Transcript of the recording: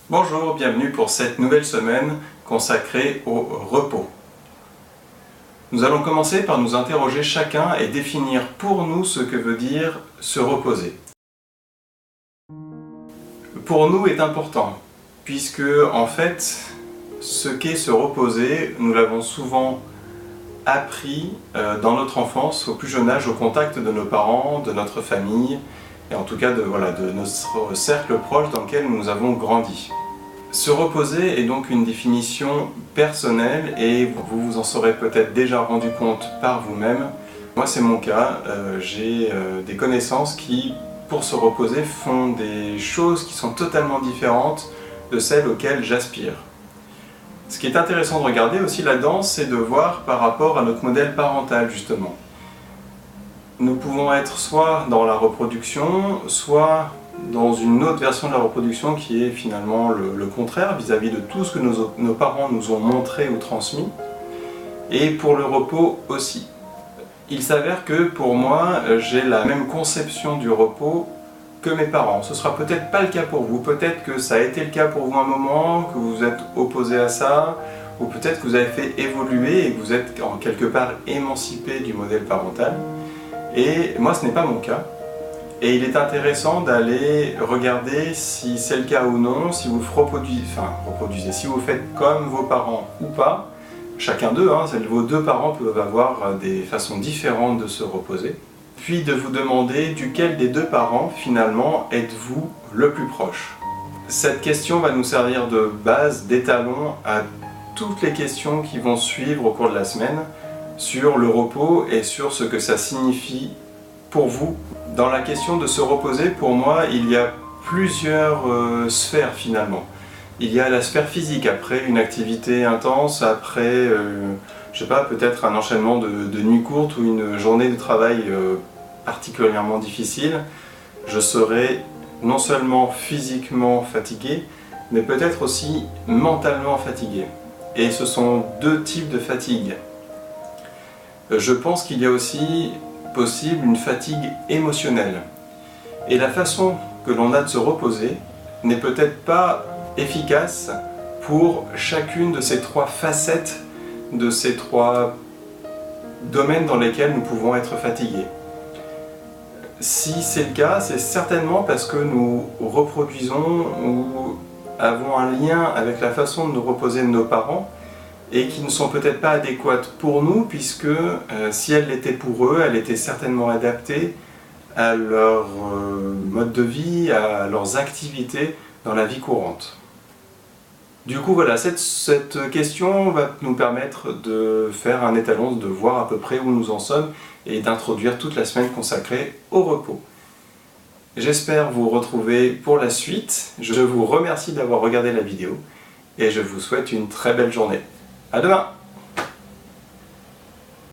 Bonjour, bienvenue pour cette nouvelle semaine consacrée au repos. Nous allons commencer par nous interroger chacun et définir pour nous ce que veut dire se reposer. Pour nous est important, puisque en fait, ce qu'est se reposer, nous l'avons souvent appris dans notre enfance, au plus jeune âge, au contact de nos parents, de notre famille, et en tout cas de notre cercle proche dans lequel nous avons grandi. Se reposer est donc une définition personnelle et vous vous en serez peut-être déjà rendu compte par vous-même. Moi c'est mon cas, j'ai des connaissances qui, pour se reposer, font des choses qui sont totalement différentes de celles auxquelles j'aspire. Ce qui est intéressant de regarder aussi là-dedans, c'est de voir par rapport à notre modèle parental justement. Nous pouvons être soit dans la reproduction, soit dans une autre version de la reproduction qui est finalement le contraire vis-à-vis de tout ce que nos parents nous ont montré ou transmis, et pour le repos aussi. Il s'avère que pour moi, j'ai la même conception du repos que mes parents. Ce sera peut-être pas le cas pour vous, peut-être que ça a été le cas pour vous un moment, que vous êtes opposé à ça, ou peut-être que vous avez fait évoluer et que vous êtes en quelque part émancipé du modèle parental. Et moi ce n'est pas mon cas. Et il est intéressant d'aller regarder si c'est le cas ou non, si vous reproduisez, si vous faites comme vos parents ou pas. Chacun d'eux, vos deux parents peuvent avoir des façons différentes de se reposer. Puis de vous demander duquel des deux parents, finalement, êtes-vous le plus proche. Cette question va nous servir de base, d'étalon à toutes les questions qui vont suivre au cours de la semaine sur le repos et sur ce que ça signifie pour vous. Dans la question de se reposer, pour moi, il y a plusieurs sphères finalement. Il y a la sphère physique, après une activité intense, après, je sais pas, peut-être un enchaînement de nuits courtes ou une journée de travail particulièrement difficile. Je serai non seulement physiquement fatigué, mais peut-être aussi mentalement fatigué. Et ce sont deux types de fatigue. Je pense qu'il y a aussi possible une fatigue émotionnelle. Et la façon que l'on a de se reposer n'est peut-être pas efficace pour chacune de ces trois facettes, de ces trois domaines dans lesquels nous pouvons être fatigués. Si c'est le cas, c'est certainement parce que nous reproduisons ou avons un lien avec la façon de nous reposer de nos parents et qui ne sont peut-être pas adéquates pour nous, puisque si elles l'étaient pour eux, elles étaient certainement adaptées à leur mode de vie, à leurs activités dans la vie courante. Du coup voilà, cette question va nous permettre de faire un étalon, de voir à peu près où nous en sommes et d'introduire toute la semaine consacrée au repos. J'espère vous retrouver pour la suite. Je vous remercie d'avoir regardé la vidéo et je vous souhaite une très belle journée. À demain!